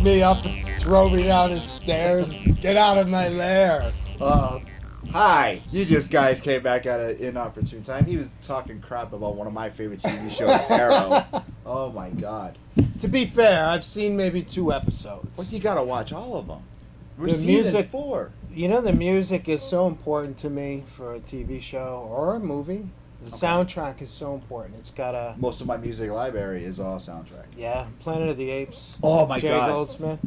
me up and throw me down the stairs. Get out of my lair. Hi. You just guys came back at an inopportune time. He was talking crap about one of my favorite TV shows, Arrow. Oh my god. To be fair, I've seen maybe 2 episodes. Well, you gotta watch all of them. We're The season music- 4. You know, the music is so important to me for a TV show or a movie. The Okay. soundtrack is so important. It's got a Most of my music library is all soundtrack. Planet of the Apes. Oh my Jerry god. Goldsmith.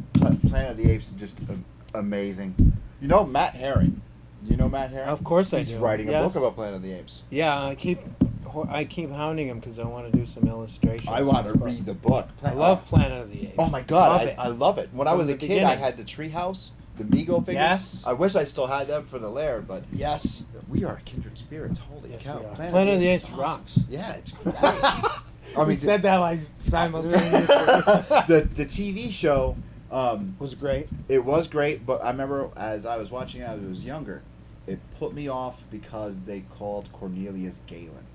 Planet of the Apes is just amazing. You know Matt Herring? You know Matt Herring? Of course I He's do. writing a Yes. book about Planet of the Apes. Yeah, I keep hounding him because I want to do some illustrations. I want to read the book. I love Planet of the Apes. Oh my god, Love it. I love it. When I From was the a kid, beginning. I had the treehouse, the Mego figures. Yes. I wish I still had them for the Lair, but Yes. we are kindred spirits. Holy Yes, cow! we are. Planet of the Apes is rocks. Yeah, it's great. I We mean, said that like simultaneously. the TV show, was great. it was great, but I remember as I was watching it, I was younger. It put me off because they called Cornelius Galen.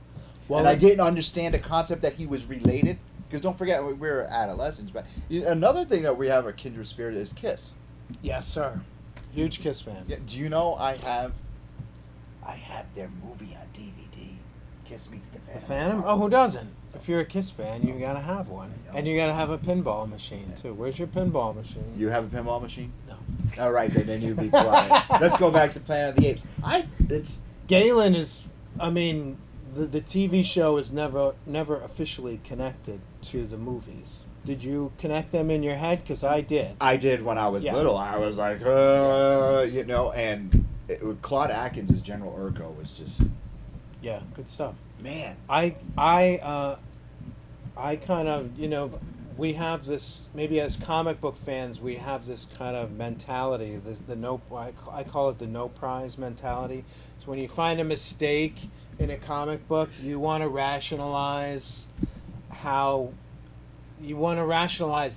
Well, And I didn't understand the concept that he was related. Because don't forget, we were adolescents. But another thing that we have a kindred spirit is Kiss. Yes, sir. Huge Kiss fan. Yeah, do you know I have their movie on DVD. Kiss meets the Phantom. The Phantom? Oh, who doesn't? If you're a Kiss fan, you gotta have one, and you gotta have a pinball machine too. Where's your pinball machine? You have a pinball machine? No. All right, then you be quiet. Let's go back to Planet of the Apes. It's Galen is. I mean, the TV show is never officially connected to the movies. Did you connect them in your head? Because I did. I did when I was Yeah. little. I was like, and Claude Atkins as General Urko was just, Yeah, good stuff. man. I kind of, we have this, maybe as comic book fans, we have this kind of mentality, I call it the no prize mentality. So when you find a mistake in a comic book, you want to rationalize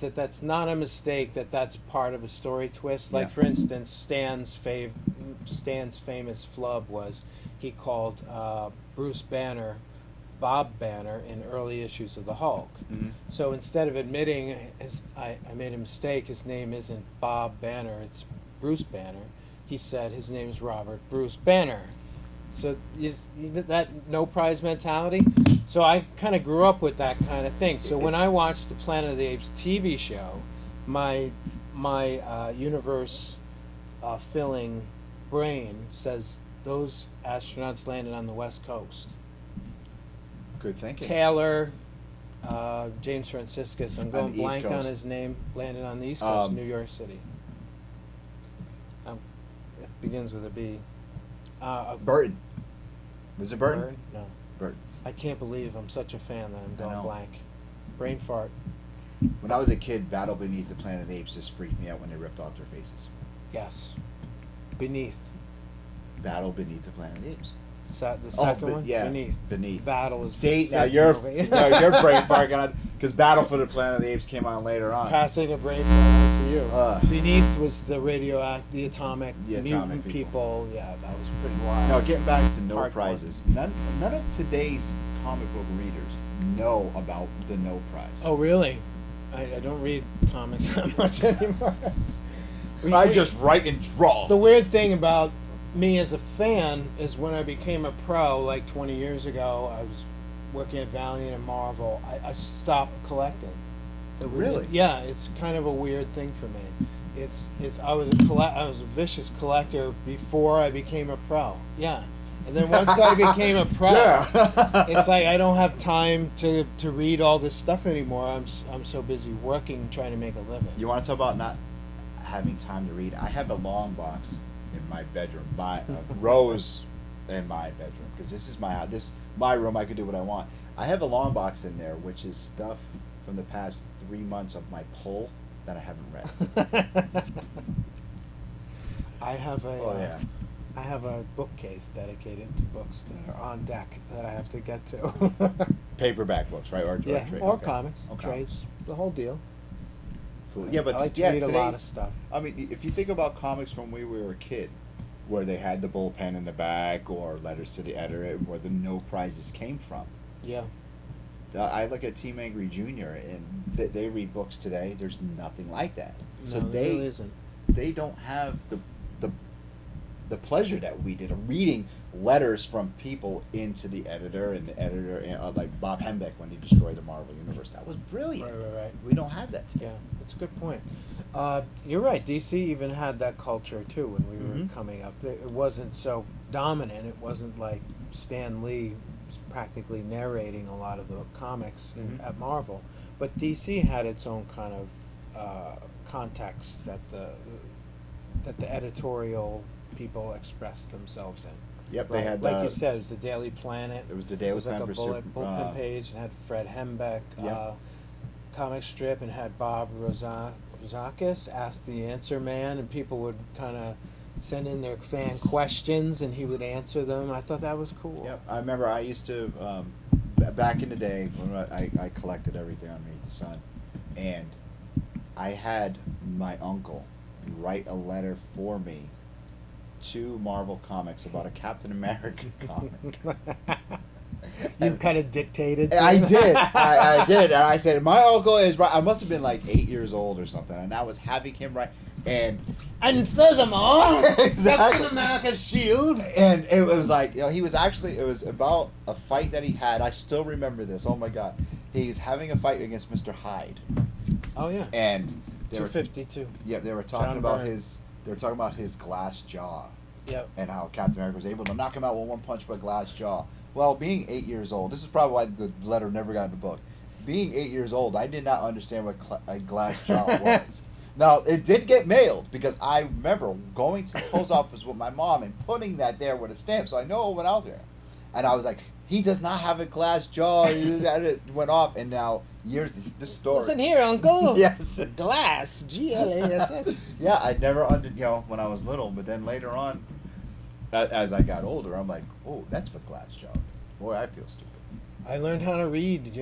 that that's not a mistake, that's part of a story twist. Like, Yeah. for instance, Stan's famous flub was he called Bruce Banner Bob Banner in early issues of the Hulk. Mhm. So instead of admitting I made a mistake, his name isn't Bob Banner, it's Bruce Banner, he said his name is Robert Bruce Banner. So that no prize mentality. So I kind of grew up with that kind of thing. So when I watched the Planet of the Apes TV show, my universe filling brain says those astronauts landed on the West Coast. Good thinking. Taylor, James Franciscus, I'm On going the East blank on Coast. his name, landed on the East Coast, Um, New York City. It begins with a B. Burton. Was it Burton? Bird? No. Burton. I can't believe I'm such a fan that I'm I know. going blank. Brain fart. When I was a kid, Battle Beneath the Planet of the Apes just freaked me out when they ripped off their faces. Yes. Beneath. Battle Beneath the Planet of the Apes. The second one? Yeah. Beneath. Beneath. Battle is See, the now fifth you're movie. your brain fart gonna, because Battle for the Planet of the Apes came on later on. Passing a brain fart on to you. Uh, Beneath was the the atomic atomic mutant people. people. Yeah, that was pretty wild. Now, getting back to no Hardcore. prizes, none of today's comic book readers know about the no prize. Oh, really? I don't read comics that much anymore. I just write and draw. The weird thing about me as a fan is when I became a pro, like 20 years ago, I was working at Valiant and Marvel, I stopped collecting. Really? Yeah, it's kind of a weird thing for me. I was a vicious collector before I became a pro. Yeah. And then once I became a pro, it's like I don't have time to read all this stuff anymore. I'm so busy working, trying to make a living. You want to talk about not having time to read? I have a long box in my bedroom, my rows in my bedroom, because this is my house. This my room. I can do what I want. I have a long box in there, which is stuff from the past 3 months of my pull that I haven't read. I have Oh, I have a bookcase dedicated to books that are on deck that I have to get to. Paperback books, right? Or Yeah, trade. or Okay. comics, Or trades, the whole deal. Cool. Yeah, but I like to yeah, read a lot of today's- stuff. I mean, if you think about comics from when we were a kid, where they had the bullpen in the back, or letters to the editor, where the no prizes came from. Yeah. I look at Team Angry Junior, and they read books today. There's nothing like that. So No, there really isn't. they don't have the the pleasure that we did of reading letters from people into the editor, and the editor, like Bob Hembeck when he destroyed the Marvel Universe. That was brilliant. Right. We don't have that today. Yeah, that's a good point. You're right. DC even had that culture too when we were Mhm. coming up. It wasn't so dominant. It wasn't like Stan Lee was practically narrating a lot of the comics at Marvel, but DC had its own kind of context that the editorial people expressed themselves in. Yep, Right. they had like you said, it was the Daily Planet. It was the Daily It was like Planet a for bulletin page, and had Fred Hembeck Yeah. comic strip, and had Bob Rozakis Ask the Answer Man, and people would kind of send in their fan questions, and he would answer them. I thought that was cool. Yep, I remember I used to back in the day when I collected everything underneath the sun, and I had my uncle write a letter for me to Marvel Comics about a Captain America comic. You kind of dictated. I did. I did. And I said, my uncle is right. I must have been like 8 years old or something. And I was having him write. And furthermore, Exactly. Captain America's shield. And it was like, he was actually, it was about a fight that he had. I still remember this. Oh my God. He's having a fight against Mr. Hyde. Oh, yeah. And they were, 252. yeah, they were talking John about Byrne. his glass jaw. Yep. And how Captain America was able to knock him out with one punch with a glass jaw. Well, being 8 years old, this is probably why the letter never got in the book. Being 8 years old, I did not understand what a glass jaw was. Now, it did get mailed, because I remember going to the post office with my mom and putting that there with a stamp, so I know it went out there. And I was like, he does not have a glass jaw. It went off, and now, this story. Listen here, Uncle. Yes. Glass. Glass. Yeah, I never when I was little, but then later on, as I got older, I'm like, oh, that's what glass jaw. Boy, I feel stupid. I learned how to read,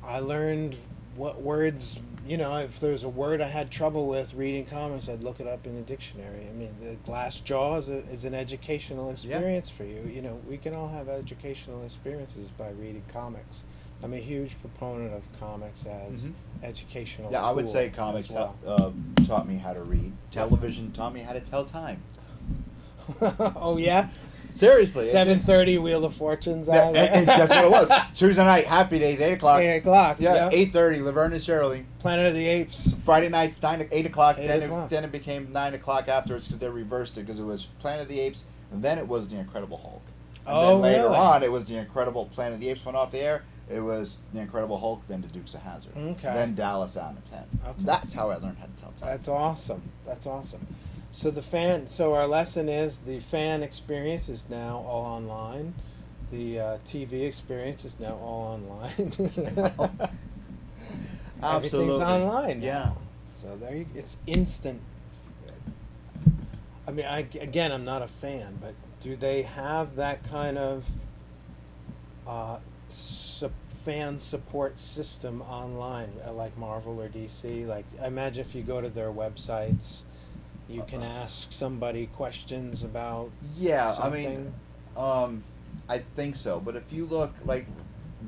I learned what words, if there's a word I had trouble with reading comics, I'd look it up in the dictionary. I mean, the glass jaw is an educational experience for you. We can all have educational experiences by reading comics. I'm a huge proponent of comics as educational. Yeah, I would tool say comics as well. taught me how to read. Television taught me how to tell time. Oh yeah, Seriously. 7:30 Wheel of Fortune's Yeah, on. that's what it was. Tuesday night, Happy Days, 8 o'clock. 8 o'clock. Yeah, 8:30, Laverne and Shirley. Planet of the Apes. Friday nights, 8 o'clock. 8 Then o'clock. then it became 9 o'clock afterwards because they reversed it, because it was Planet of the Apes, and then it was The Incredible Hulk. And then later really? on, it was The Incredible Planet of the Apes went off the air. It was The Incredible Hulk, then The Dukes of Hazzard. Okay. Then Dallas on the 10. Okay. That's how I learned how to tell time. That's awesome. So our lesson is the fan experience is now all online. The TV experience is now all online. Everything's Absolutely. online now. Yeah. So it's instant. I mean, I'm not a fan, but do they have that kind of fan support system online, like Marvel or DC? Like, I imagine if you go to their websites, you can ask somebody questions about Yeah, something. I think so. But if you look, like,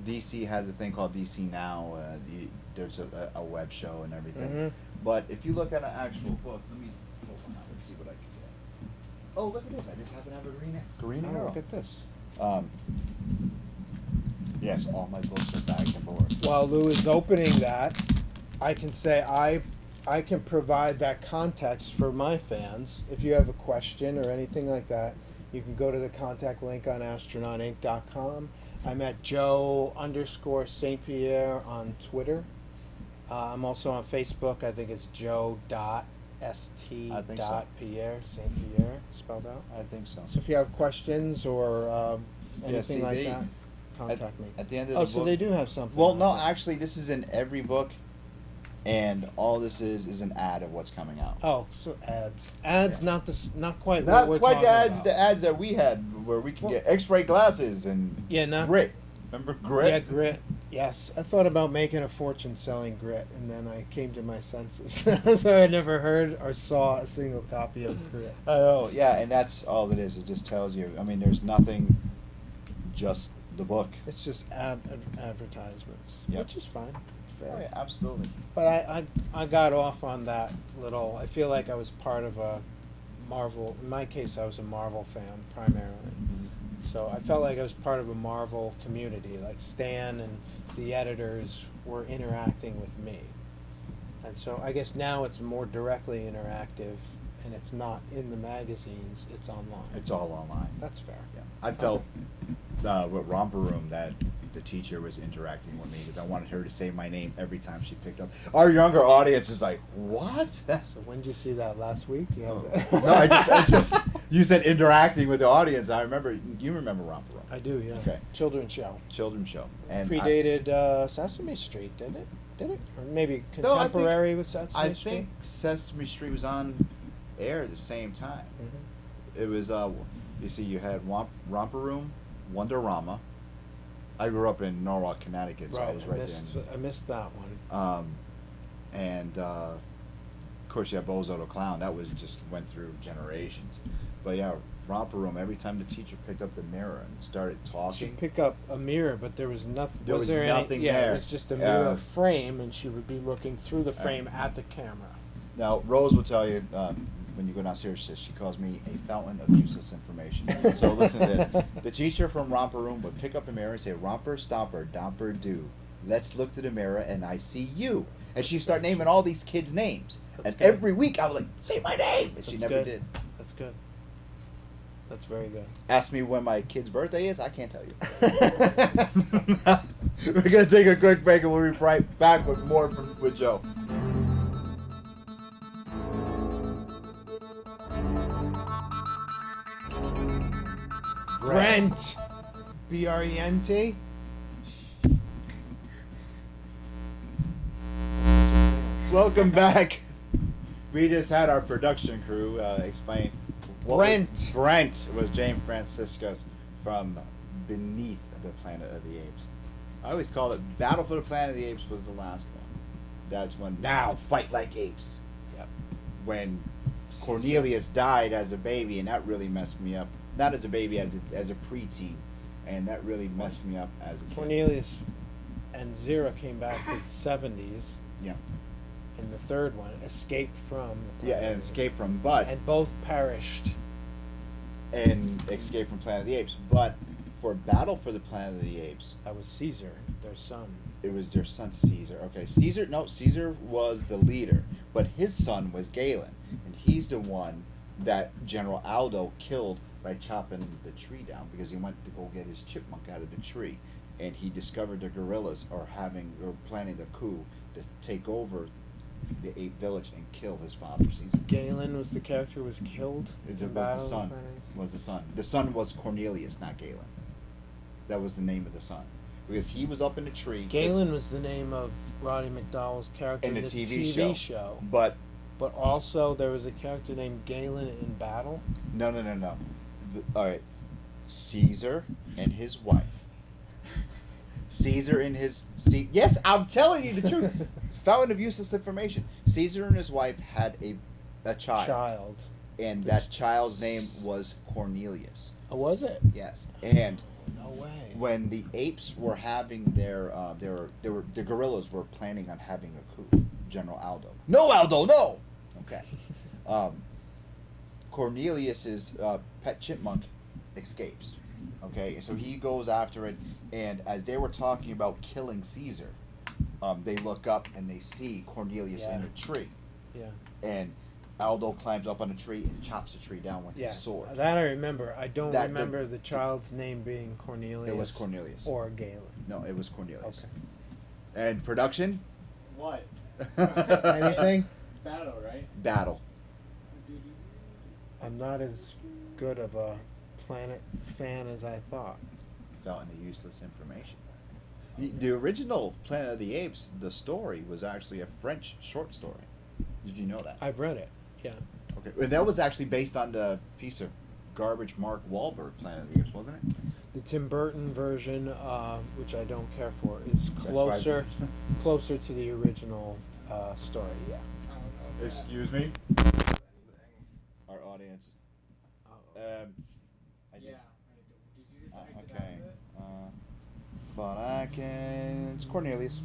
DC has a thing called DC Now. There's a web show and everything. Mhm. But if you look at an actual book, let me pull one out and see what I can get. Oh, look at this! I just happen to have a green Oh, arrow. look at this. Yes, all my books are bagged and board. While Lou is opening that, I can say I can provide that context for my fans. If you have a question or anything like that, you can go to the contact link on astronautinc.com. I'm at Joe_St.Pierre on Twitter. I'm also on Facebook. I think it's Joe.st.Pierre, St. Pierre, spelled out. I think so. So if you have questions or anything see, like they- that, contact me. At the end of Oh, the so book, they do have something. well, like no, that. actually, this is in every book, and all this is an ad of what's coming out. Oh, so ads. Ads, Yeah. not quite Not what we're quite talking the about. ads that we had, where we could Well- get X-ray glasses and Yeah, not grit. Remember grit? Yeah, grit. Yes, I thought about making a fortune selling grit, and then I came to my senses. So I never heard or saw a single copy of grit. Oh, yeah, and that's all it is. It just tells you. I mean, there's nothing just the book. It's just advertisements, Yep. which is fine. It's fair. Oh, yeah, absolutely. But I got off on that little. I feel like I was part of a Marvel. In my case, I was a Marvel fan primarily. So I felt like I was part of a Marvel community. Like Stan and the editors were interacting with me. And so I guess now it's more directly interactive, and it's not in the magazines, it's online. It's all online. That's fair. Yeah. I felt with Romper Room that the teacher was interacting with me because I wanted her to say my name every time she picked up. Our younger audience is like, what? So when did you see that, last week? No, I just you said interacting with the audience. I remember, you remember Romper Room. I do, yeah. Okay. Children's show. Children's show. And Predated Sesame Street, didn't it? Did it? Or maybe No, I think- contemporary with Sesame I Street? think Sesame Street was on air at the same time. Mhm. It was, you see, you had Romper Room, Wonderama. I grew up in Norwalk, Connecticut, so I was right there. I missed that one. And of course, you have Bozo the Clown. That was just went through generations. But yeah, Romper Room. Every time the teacher picked up the mirror and started She'd talking, pick up a mirror, but there was nothing. There was there nothing Yeah, there. it was just a mirror Yeah. frame, and she would be looking through the frame at the camera. now Rose will tell you when you go downstairs, she calls me a fountain of useless information. So listen to this: the teacher from Romper Room would pick up the mirror and say, "Romper, Stomper, Domper, Do. Let's look to the mirror, and I see you." And she'd start naming all these kids' names. That's And good. every week I was like, "Say my name," and she That's never good. did. That's good. That's very good. Ask me when my kid's birthday is. I can't tell you. We're gonna take a quick break, and we'll be right back with more with Joe. Brent. Brent. Welcome back. We just had our production crew explain. Brent was James Franciscus from Beneath the Planet of the Apes. I always call it Battle for the Planet of the Apes was the last one. That's when now fight like apes. Yep. When Cornelius died as a baby, and that really messed me up. Not as a baby, as a preteen, and that really messed me up as a kid. Cornelius and Zira came back to the 70s. Yeah. And the third one escaped from. Yeah, and Escape from But. And both perished. And Escape from Planet of the Apes. But for Battle for the Planet of the Apes, That was Caesar, their son. it was their son Caesar. Okay, Caesar was the leader, but his son was Galen, and he's the one that General Aldo killed by chopping the tree down because he went to go get his chipmunk out of the tree, and he discovered the guerrillas are planning the coup to take over the ape village and kill his father Caesar. Galen was the character who was killed. It in was Battle the of son. Planets? Was the son. The son was Cornelius, not Galen. That was the name of the son. Because he was up in the tree. Galen was the name of Roddy McDowell's character In in the the TV TV show. show. But But also there was a character named Galen in Battle. no. All right. Caesar and his wife. Caesar and his yes, I'm telling you the truth. Fountain of useless information. Caesar and his wife had a child. And that child's name was Cornelius. Oh, was it? Yes. And No way. when the apes were having the gorillas were planning on having a coup. General Aldo. No, Aldo, no. Okay. Cornelius's pet chipmunk escapes. Okay, so he goes after it, and as they were talking about killing Caesar, they look up and they see Cornelius in a tree, Yeah. and Aldo climbs up on a tree and chops the tree down with Yeah. his sword. That I remember. I don't That- remember the child's name being Cornelius. It was Cornelius. Or Galen. No, it was Cornelius. Okay. And production? What? Anything? Battle, right? Battle. I'm not as good of a Planet fan as I thought. Fountain of useless information. The original Planet of the Apes, the story was actually a French short story. Did you know that? I've read it. Yeah. Okay, and that was actually based on the piece of garbage Mark Wahlberg Planet of the Apes, wasn't it? The Tim Burton version, which I don't care for, is That's closer right. closer to the original story. Yeah. I don't know. Excuse me. Our audience. Oh. I Yeah. just- Did you just exit okay. out of it? Claude Atkins, Cornelius.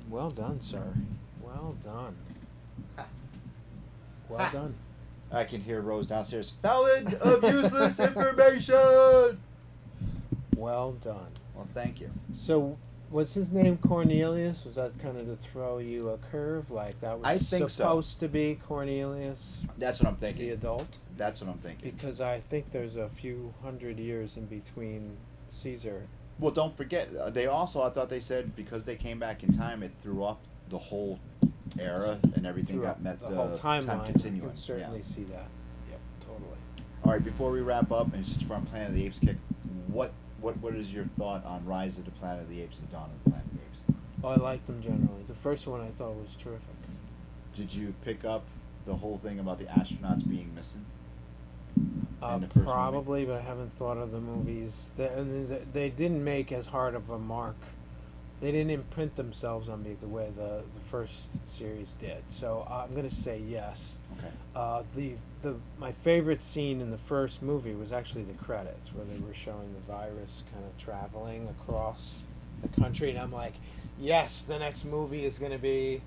Well done, sir. Well done. Ha. Well Ha. done. I can hear Rose downstairs. Valid of useless information. Well done. Well, thank you. So, was his name Cornelius? Was that kind of to throw you a curve? Like that was I think so. supposed to be Cornelius, That's what I'm the thinking. adult? That's what I'm thinking. Because I think there's a few hundred years in between Caesar. Well, don't forget. They also, I thought they said because they came back in time, it threw off the whole era and everything Throughout got met. the whole time timeline. I continuing. can certainly Yeah. see that. Yep, totally. All right. Before we wrap up, and since we're on Planet of the Apes kick, what is your thought on Rise of the Planet of the Apes and Dawn of the Planet of the Apes? Oh, I liked them generally. The first one I thought was terrific. Did you pick up the whole thing about the astronauts being missing? In the first Probably, but I haven't thought of the movies. They didn't make as hard of a mark. They didn't imprint themselves on me the way the first series did. So I'm going to say yes. Okay. My favorite scene in the first movie was actually the credits, where they were showing the virus kind of traveling across the country, and I'm like, yes, the next movie is going to be,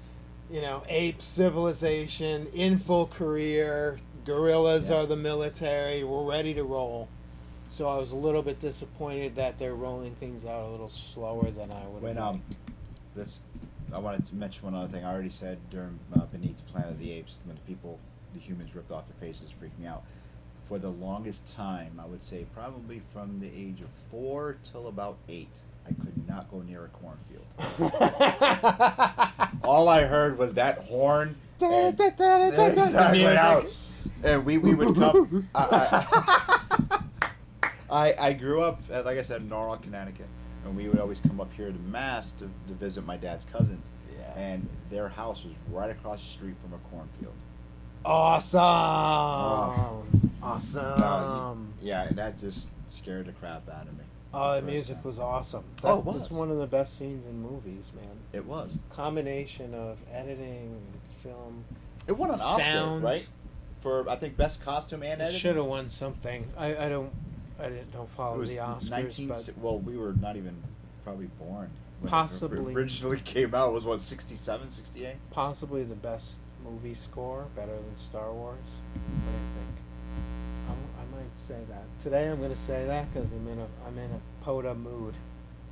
ape civilization in full career. Gorillas Yeah. are the military. We're ready to roll. So I was a little bit disappointed that they're rolling things out a little slower than I would have liked. I wanted to mention one other thing. I already said during Beneath Planet of the Apes, when the humans ripped off their faces, freaked me out. For the longest time, I would say probably from the age of 4 till about 8, I could not go near a cornfield. All I heard was that horn. And, exactly out. And we would come. I grew up, like I said, in Norwalk, Connecticut, and we would always come up here to Mass to visit my dad's cousins. Yeah. And their house was right across the street from a cornfield. Awesome. Oh. Awesome. Yeah, and that just scared the crap out of me. Oh, the first music time. was awesome. Oh, That it was. one of the best scenes in movies, man. It was. Combination of editing, film. It won an Oscar, Sound. right? For I think best costume and editing. Should have won something. I don't follow It was the Oscars, 19. but Well, we were not even probably born. When Possibly. it originally came out. It was what, 67, 68? possibly the best movie score, better than Star Wars. What do you think? I might say that today. I'm going to say that because I'm in a POTA mood.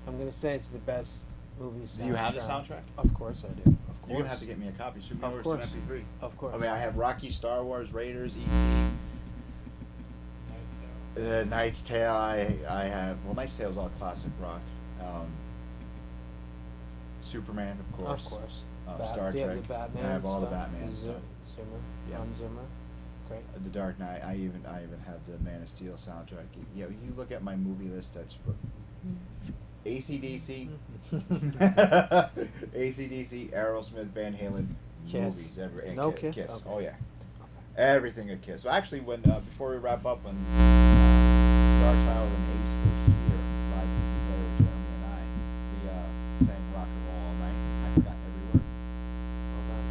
I'm going to say it's the best movie soundtrack. Do you have the soundtrack? Of course I do. Of course. You're gonna have to get me a copy. Shoot me Of over course. some MP3. Of course. I mean, I have Rocky, Star Wars, Raiders, E.T., Knight's Tale. I have. Well, Knight's Tale is all classic rock. Superman, of course. Of course. Star yeah, Trek. the Batman. I have all the stuff. Batman stuff. Zimmer. Yeah. Hans Zimmer. Great. The Dark Knight. I even have the Man of Steel soundtrack. You look at my movie list. That's AC/DC, AC/DC, Aerosmith, Van Halen, Kiss. movies. And No Kiss. Kiss? Kiss. Okay. Oh yeah, Okay. everything a Kiss. So actually, when before we wrap up, when Star Child and Ace were here, live together, Jeremy and I, we sang Rock and Roll All Night. I forgot every word. Hold on.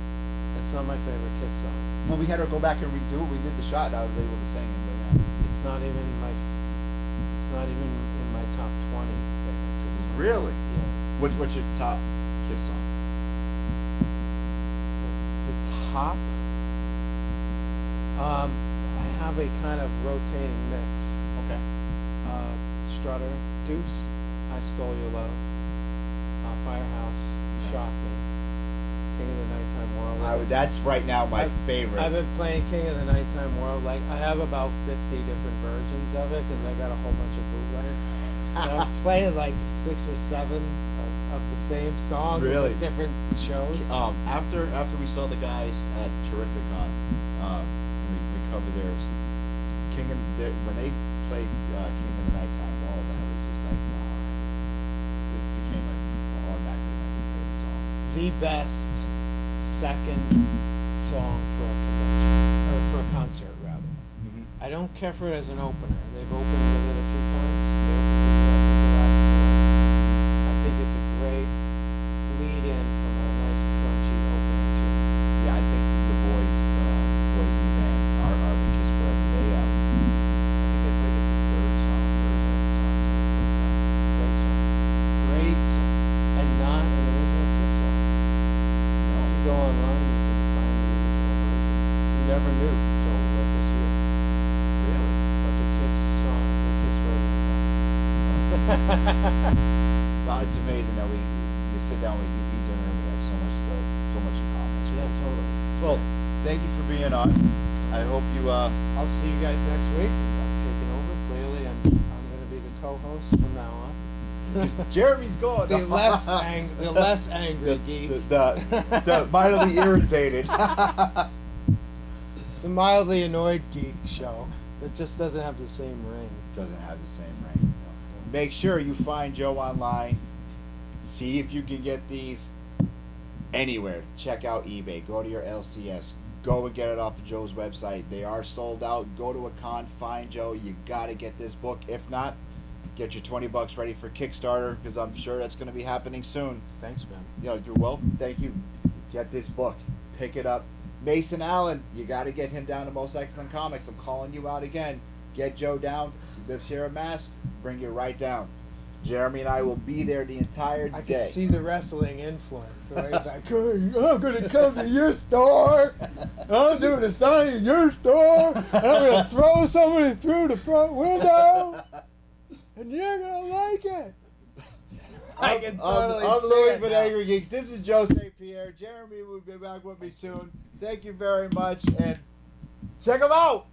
That's not my favorite Kiss song. Well, we had to go back and redo it. We did the shot, and I was able to sing it. But, It's not even in my top 20 favorite Kiss songs. really, Yeah. what's your top Kiss song? The top. I have a kind of rotating mix. Okay. Strutter, Deuce, I Stole Your Love, Firehouse, Shock Me, King of the Nighttime World. That's right now my I've- favorite. I've been playing King of the Nighttime World. Like I have about 50 different versions of it because I got a whole bunch of bootlegs. So I'm playing like 6 or 7 of the same song Really? at different shows. After we saw the guys at Terrificon, we covered theirs. When they played King of the Nighttime World, that was just like wow. It became automatically my favorite song. The best second song for a convention or for a concert rather. Mm-hmm. I don't care for it as an opener. They've opened with it a few times. They opened with it the last tour. I think it's a great lead in from a nice crunchy opening tune. Yeah, I think the boys in the band are the Kiss Forever. I think they played it the third song, third or second song. Great song. Great song. nude, so we'll see it. Really? But the kiss song, the kiss version. Well, it's amazing that we sit down, we eat dinner, and we have so much in common. It's Yeah, great. totally. Well, thank you for being on. I hope you. I'll see you guys next week. I'm taking over. Clearly, I'm going to be the co-host from now on. Jeremy's gone. The less angry geek. The mildly irritated. The mildly annoyed geek show that just doesn't have the same ring. Doesn't have the same ring. Make sure you find Joe online. See if you can get these anywhere. Check out eBay. Go to your LCS. Go and get it off of Joe's website. They are sold out. Go to a con. Find Joe. You gotta get this book. If not, get your $20 ready for Kickstarter because I'm sure that's gonna be happening soon. Thanks, man. You're welcome. Thank you. Get this book. Pick it up. Mason Allen, you got to get him down to Most Excellent Comics. I'm calling you out again. Get Joe down. He lives here in Mass. Bring you right down. Jeremy and I will be there the entire day. I can see the wrestling influence. The way he's like, hey, I'm going to come to your store. I'm doing a sign in your store. I'm going to throw somebody through the front window. And you're going to like it. I can totally I'm see Louis it with now. Angry Geeks. This is Joe St.Pierre. Jeremy will be back with me soon. Thank you very much, and check him out.